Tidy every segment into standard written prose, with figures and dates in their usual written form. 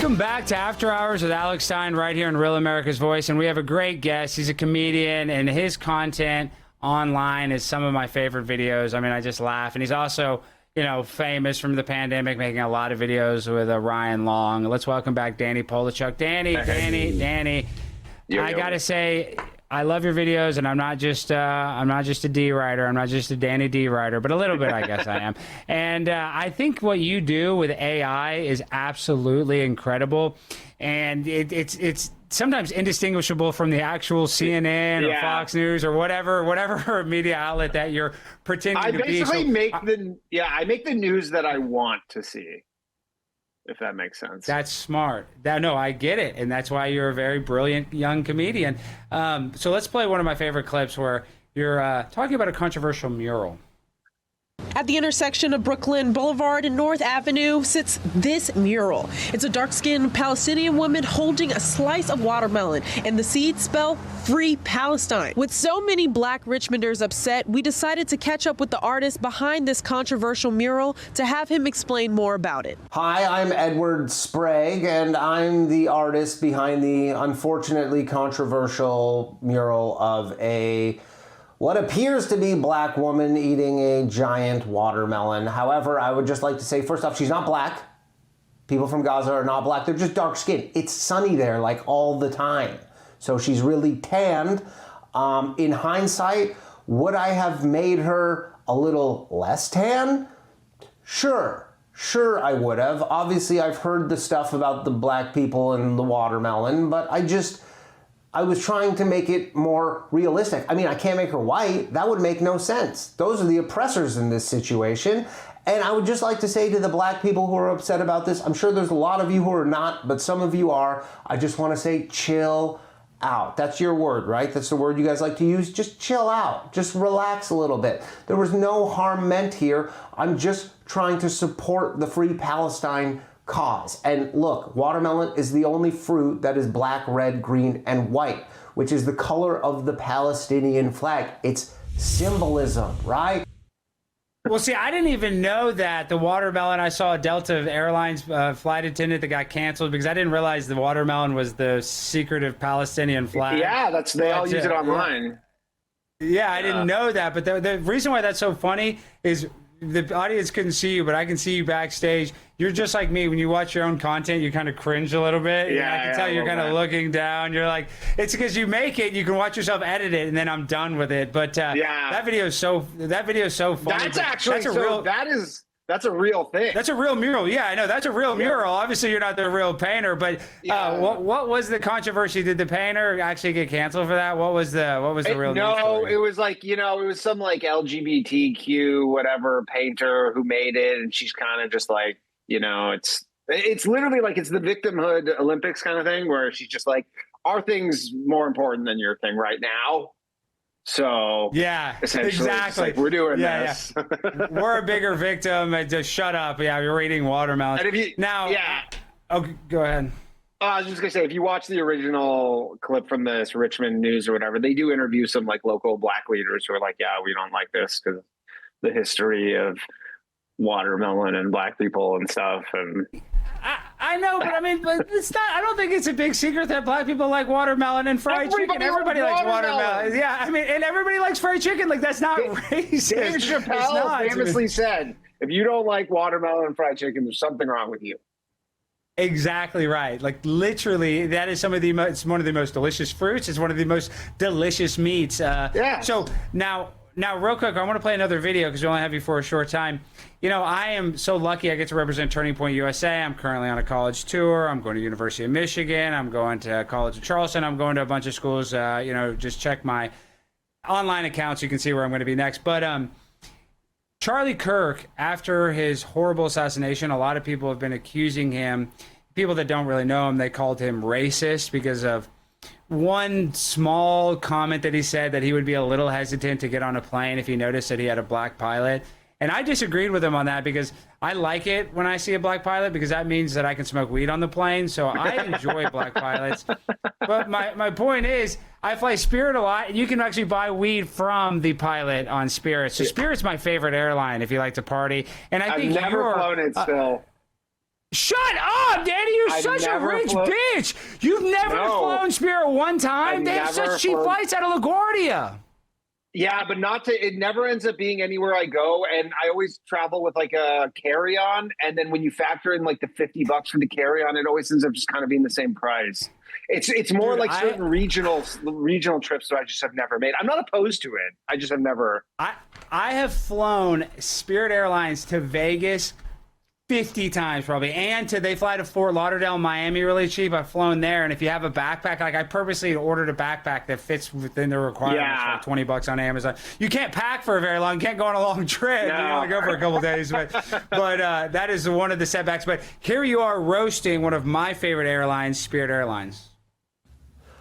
Welcome back to After Hours with Alex Stein right here in Real America's Voice. And we have a great guest. He's a comedian, and his content online is some of my favorite videos. I mean, I just laugh. And he's also, you know, famous from the pandemic, making a lot of videos with Ryan Long. Let's welcome back Danny Polishchuk. Danny. I got to say, I love your videos, and I'm not just a D writer. I'm not just a Danny D writer, but a little bit, I guess I am. And I think what you do with AI is absolutely incredible, and it's sometimes indistinguishable from the actual CNN or Fox News or whatever media outlet that you're pretending to be. I make the news that I want to see, if that makes sense. That's smart. No, I get it. And that's why you're a very brilliant young comedian. So let's play one of my favorite clips where you're talking about a controversial mural. At the intersection of Brooklyn Boulevard and North Avenue sits this mural. It's a dark-skinned Palestinian woman holding a slice of watermelon, and the seeds spell Free Palestine. With so many Black Richmonders upset, we decided to catch up with the artist behind this controversial mural to have him explain more about it. Hi, I'm Edward Sprague, and I'm the artist behind the unfortunately controversial mural of what appears to be Black woman eating a giant watermelon. However, I would just like to say, first off, she's not Black. People from Gaza are not Black. They're just dark skinned. It's sunny there like all the time. So she's really tanned. In hindsight, would I have made her a little less tan? Sure I would have. Obviously, I've heard the stuff about the Black people and the watermelon, but I was trying to make it more realistic. I mean, I can't make her white. That would make no sense. Those are the oppressors in this situation. And I would just like to say to the Black people who are upset about this, I'm sure there's a lot of you who are not, but some of you are. I just want to say, chill out. That's your word, right? That's the word you guys like to use. Just chill out. Just relax a little bit. There was no harm meant here. I'm just trying to support the Free Palestine cause. And look, watermelon is the only fruit that is black, red, green, and white, which is the color of the Palestinian flag. It's symbolism, right? Well, see, I didn't even know that the watermelon. I saw a Delta Airlines flight attendant that got canceled because I didn't realize the watermelon was the secretive Palestinian flag. Yeah, they all use it online. Yeah, I didn't know that. But the reason why that's so funny is the audience couldn't see you, but I can see you backstage. You're just like me. When you watch your own content, you kind of cringe a little bit. Yeah, I can tell you're kind of looking down. You're like, it's because you make it. You can watch yourself edit it, and then I'm done with it. But that video is so funny. That's a real thing. That's a real mural. Yeah, I know. That's a real mural. Obviously, you're not the real painter, but what was the controversy? Did the painter actually get canceled for that? What was the real news story? No, it was like, it was some like LGBTQ whatever painter who made it, and she's kind of just like, it's literally like it's the victimhood Olympics kind of thing where she's just like, our thing's more important than your thing right now. So yeah, essentially, exactly. Like, we're doing this. Yeah. We're a bigger victim. And just shut up. Yeah, you're eating watermelon. And if go ahead. I was just gonna say, if you watch the original clip from this Richmond News or whatever, they do interview some like local Black leaders who are like, "Yeah, we don't like this because the history of watermelon and Black people and stuff." And I know, but I mean, but it's not. I don't think it's a big secret that Black people like watermelon and fried chicken. Everybody likes watermelon. Yeah, I mean, and everybody likes fried chicken. Like, that's not racist. Dave Chappelle famously said, "If you don't like watermelon and fried chicken, there's something wrong with you." Exactly right. Like, literally, that is it's one of the most delicious fruits. It's one of the most delicious meats. So now, real quick, I want to play another video because we only have you for a short time. I am so lucky I get to represent Turning Point USA. I'm currently on a college tour. I'm going to University of Michigan. I'm going to College of Charleston. I'm going to a bunch of schools. Just check my online account so you can see where I'm going to be next. But Charlie Kirk, after his horrible assassination, a lot of people have been accusing him. People that don't really know him, they called him racist because of one small comment that he said, that he would be a little hesitant to get on a plane if he noticed that he had a Black pilot. And I disagreed with him on that because I like it when I see a Black pilot because that means that I can smoke weed on the plane. So I enjoy Black pilots. But my point is, I fly Spirit a lot, and you can actually buy weed from the pilot on Spirit. So Spirit's my favorite airline if you like to party. And I think I've never flown it still. Shut up, Danny! You're such a rich bitch. You've never flown Spirit one time. They have such cheap flights out of LaGuardia. Yeah, but it never ends up being anywhere I go. And I always travel with like a carry-on. And then when you factor in like the $50 for the carry-on, it always ends up just kind of being the same price. It's more like certain regional trips that I just have never made. I'm not opposed to it. I just have never. I have flown Spirit Airlines to Vegas 50 times probably, and they fly to Fort Lauderdale, Miami really cheap. I've flown there, and if you have a backpack, like I purposely ordered a backpack that fits within the requirements, for like $20 on Amazon. You can't pack for a very long, you can't go on a long trip. No. You only go for a couple days, but that is one of the setbacks. But here you are roasting one of my favorite airlines, Spirit Airlines.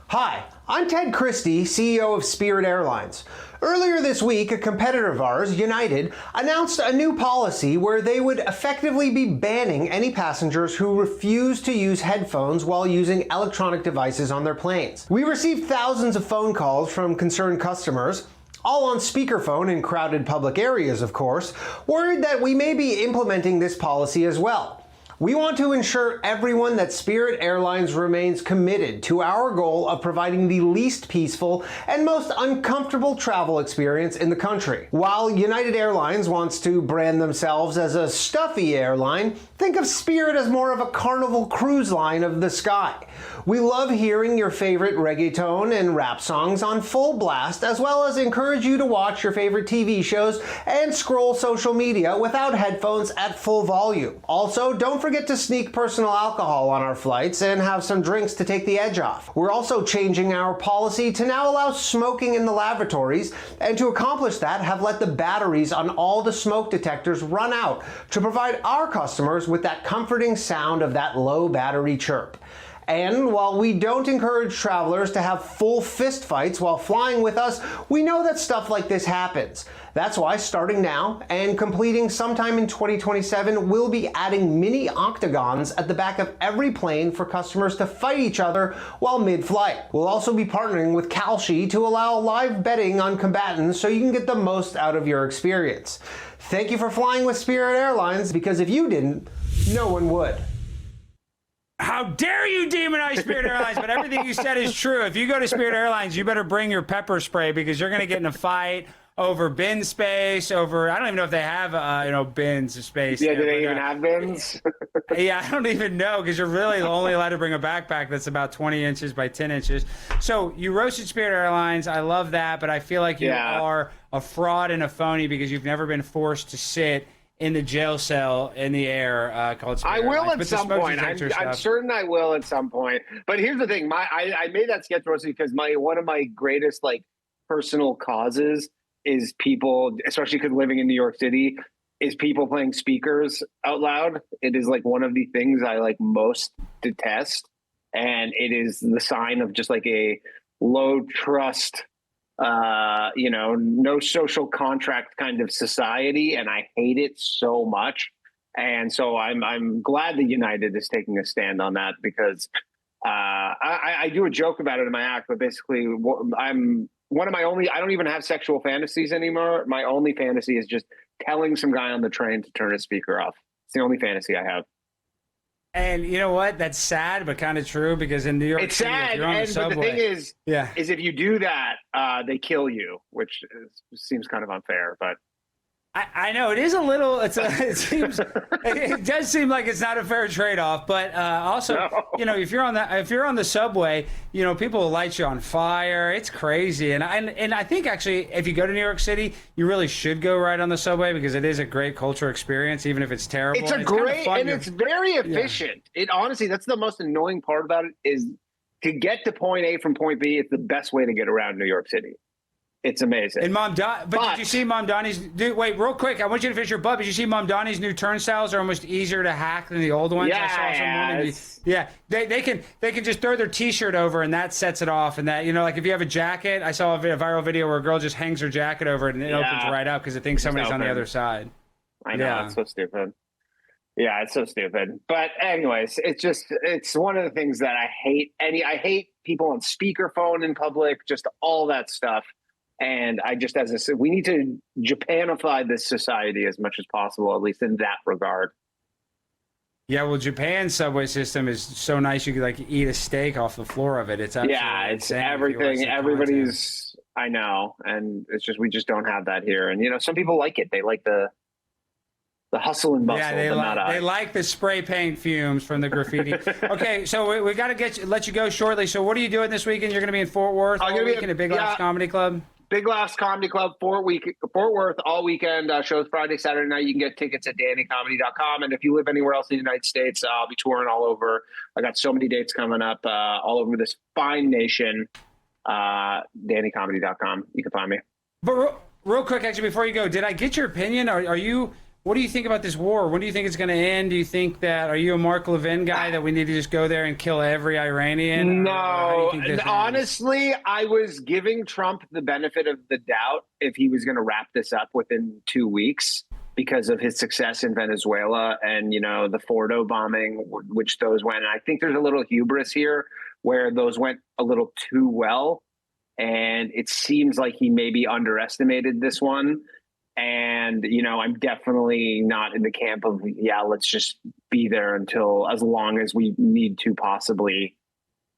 Hi, I'm Ted Christie, CEO of Spirit Airlines. Earlier this week, a competitor of ours, United, announced a new policy where they would effectively be banning any passengers who refuse to use headphones while using electronic devices on their planes. We received thousands of phone calls from concerned customers, all on speakerphone in crowded public areas, of course, worried that we may be implementing this policy as well. We want to ensure everyone that Spirit Airlines remains committed to our goal of providing the least peaceful and most uncomfortable travel experience in the country. While United Airlines wants to brand themselves as a stuffy airline, think of Spirit as more of a Carnival cruise line of the sky. We love hearing your favorite reggaeton and rap songs on full blast, as well as encourage you to watch your favorite TV shows and scroll social media without headphones at full volume. Also, don't forget to sneak personal alcohol on our flights and have some drinks to take the edge off. We're also changing our policy to now allow smoking in the lavatories, and to accomplish that, have let the batteries on all the smoke detectors run out to provide our customers with that comforting sound of that low battery chirp. And while we don't encourage travelers to have full fist fights while flying with us, we know that stuff like this happens. That's why starting now and completing sometime in 2027, we'll be adding mini octagons at the back of every plane for customers to fight each other while mid-flight. We'll also be partnering with Kalshi to allow live betting on combatants so you can get the most out of your experience. Thank you for flying with Spirit Airlines, because if you didn't, no one would. How dare you demonize Spirit Airlines? But everything you said is true. If you go to Spirit Airlines, you better bring your pepper spray, because you're going to get in a fight over bin space, over, I don't even know if they have, bins of space. Yeah, do they even have bins? Yeah, I don't even know, because you're really only allowed to bring a backpack that's about 20 inches by 10 inches. So you roasted Spirit Airlines. I love that, but I feel like you are a fraud and a phony because you've never been forced to sit in the jail cell in the air called Spirit Airlines. I will at some point. I'm certain I will at some point. But here's the thing. I made that sketch mostly because one of my greatest personal causes is people, especially because living in New York City, is people playing speakers out loud. It is one of the things I most detest. And it is the sign of just a low trust, no social contract kind of society, and I hate it so much. And so I'm glad that United is taking a stand on that, because I do a joke about it in my act, but basically I don't even have sexual fantasies anymore. My only fantasy is just telling some guy on the train to turn his speaker off. It's the only fantasy I have. And you know what? That's sad, but kind of true, because in New York it's City, sad. if you're on the subway, but the thing is if you do that, they kill you, which seems kind of unfair. But I know it is a little. It does seem like it's not a fair trade-off. But also, if you're on the subway, people will light you on fire. It's crazy, and I think actually, if you go to New York City, you really should go right on the subway, because it is a great cultural experience, even if it's terrible. It's it's very efficient. It honestly, that's the most annoying part about it, is to get to point A from point B. It's the best way to get around New York City. It's amazing. And did you see Mom Donnie's? Wait, real quick. I want you to finish your butt. Did you see Mom Donnie's new turnstiles are almost easier to hack than the old ones? Yeah, They can just throw their T-shirt over, and that sets it off. And that, if you have a jacket, I saw a viral video where a girl just hangs her jacket over it, and it opens right up because it thinks somebody's on the other side. I know, it's so stupid. Yeah, it's so stupid. But anyways, it's one of the things that I hate. I hate people on speakerphone in public, just all that stuff. And we need to Japanify this society as much as possible, at least in that regard. Yeah, well, Japan's subway system is so nice you could like eat a steak off the floor of it. It's yeah, it's everything. Everybody's, I know, and it's just we just don't have that here. And some people like it. They like the hustle and bustle. Yeah, they like the spray paint fumes from the graffiti. Okay, so we got to let you go shortly. So what are you doing this weekend? You're going to be in Fort Worth all weekend at Big Laughs Comedy Club? Big Laughs Comedy Club, Fort Worth, all weekend. Shows Friday, Saturday night. You can get tickets at dannycomedy.com. And if you live anywhere else in the United States, I'll be touring all over. I got so many dates coming up all over this fine nation. dannycomedy.com. You can find me. But real quick, actually, before you go, did I get your opinion? What do you think about this war? When do you think it's going to end? Do you think are you a Mark Levin guy that we need to just go there and kill every Iranian? No, honestly, I was giving Trump the benefit of the doubt if he was going to wrap this up within 2 weeks because of his success in Venezuela and, the Fordo bombing, which those went. And I think there's a little hubris here where those went a little too well. And it seems like he maybe underestimated this one. And, I'm definitely not in the camp of, let's just be there until as long as we need to possibly.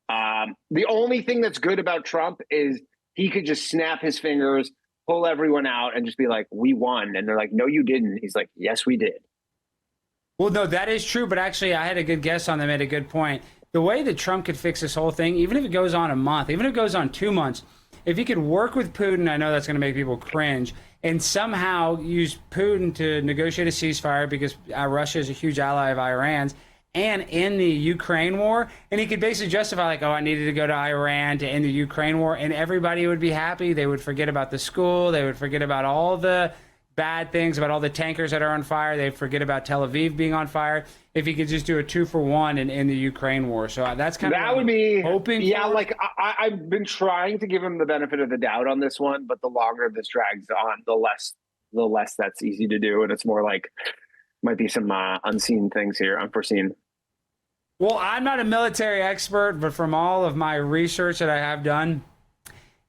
The only thing that's good about Trump is he could just snap his fingers, pull everyone out and just be like, we won. And they're like, no, you didn't. He's like, yes, we did. Well, no, that is true. But actually, I had a good guest on that made a good point. The way that Trump could fix this whole thing, even if it goes on a month, even if it goes on 2 months, if he could work with Putin, I know that's going to make people cringe, and somehow use Putin to negotiate a ceasefire because Russia is a huge ally of Iran's and in the Ukraine war. And he could basically justify like, I needed to go to Iran to end the Ukraine war, and everybody would be happy. They would forget about the school. They would forget about all the bad things, about all the tankers that are on fire. They'd forget about Tel Aviv being on fire. If he could just do a 2-for-1 and end the Ukraine war. So that's kind of that would be hoping. Yeah, for. like I've been trying to give him the benefit of the doubt on this one, but the longer this drags on, the less that's easy to do, and it's more like might be some unseen things here, unforeseen. Well, I'm not a military expert, but from all of my research that I have done,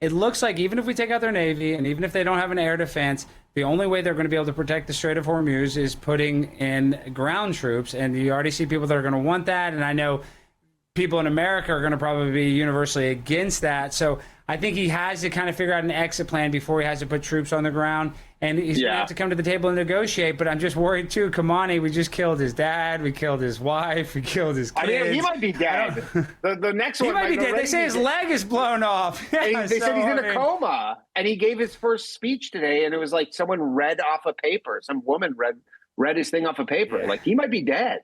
it looks like even if we take out their Navy and even if they don't have an air defense, the only way they're going to be able to protect the Strait of Hormuz is putting in ground troops. And you already see people that are going to want that. And I know people in America are going to probably be universally against that. So I think he has to kind of figure out an exit plan before he has to put troops on the ground. And he's going to have to come to the table and negotiate. But I'm just worried, too. Kamani, we just killed his dad. We killed his wife. We killed his kids. I mean, he might be dead. The next one he might be dead. They say his leg is blown off. Yeah, they said he's in a coma. And he gave his first speech today, and it was like someone read off a paper. Some woman read his thing off a paper. Like, he might be dead.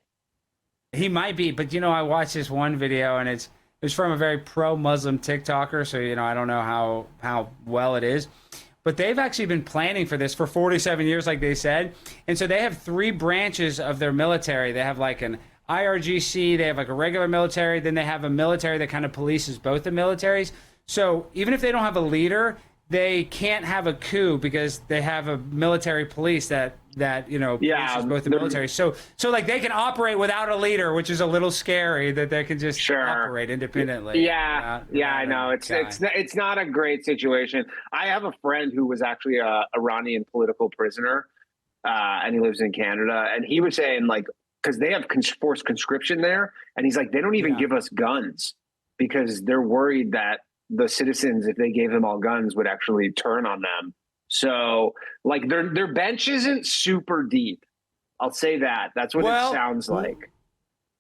He might be. But, I watched this one video, and it was from a very pro-Muslim TikToker. So, I don't know how well it is. But they've actually been planning for this for 47 years, like they said. And so they have 3 branches of their military. They have like an IRGC, they have like a regular military, then they have a military that kind of polices both the militaries. So even if they don't have a leader, they can't have a coup because they have a military police that polices both the military. So like they can operate without a leader, which is a little scary that they can just operate independently. Yeah, I know. It's not a great situation. I have a friend who was actually a Iranian political prisoner, and he lives in Canada. And he was saying like, because they have forced conscription there, and he's like, they don't even give us guns because they're worried that the citizens, if they gave them all guns, would actually turn on them. So, like, their bench isn't super deep. I'll say that. That's what it sounds like.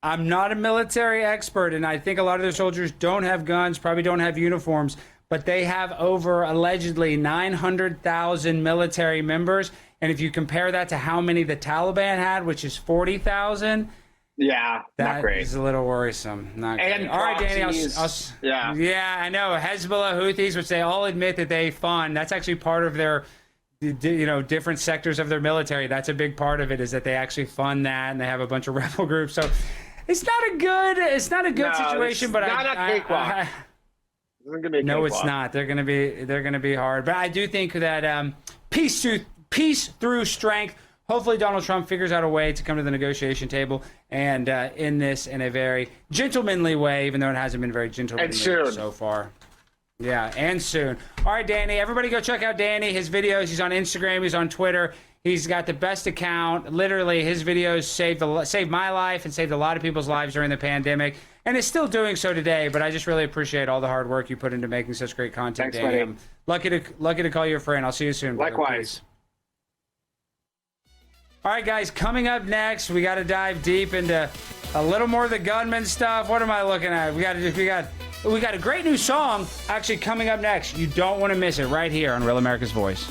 I'm not a military expert, and I think a lot of their soldiers don't have guns, probably don't have uniforms, but they have over, allegedly, 900,000 military members. And if you compare that to how many the Taliban had, which is 40,000... Yeah, not great. That is a little worrisome. Not great. And all right, Danny. Yeah, I know. Hezbollah, Houthis, which they all admit that they fund. That's actually part of their, different sectors of their military. That's a big part of it is that they actually fund that, and they have a bunch of rebel groups. So it's not a good situation. But not a cakewalk. No, it's not. They're gonna be hard. But I do think that peace through strength. Hopefully Donald Trump figures out a way to come to the negotiation table and end this in a very gentlemanly way, even though it hasn't been very gentlemanly so far. Yeah, and soon. All right, Danny. Everybody go check out Danny. His videos. He's on Instagram. He's on Twitter. He's got the best account. Literally, his videos saved my life and saved a lot of people's lives during the pandemic, and is still doing so today. But I just really appreciate all the hard work you put into making such great content, Thanks, Danny. buddy. I'm lucky to call you a friend. I'll see you soon. Brother. Likewise. Peace. All right, guys, coming up next, we got to dive deep into a little more of the gunman stuff. What am I looking at? We got a great new song actually coming up next. You don't want to miss it right here on Real America's Voice.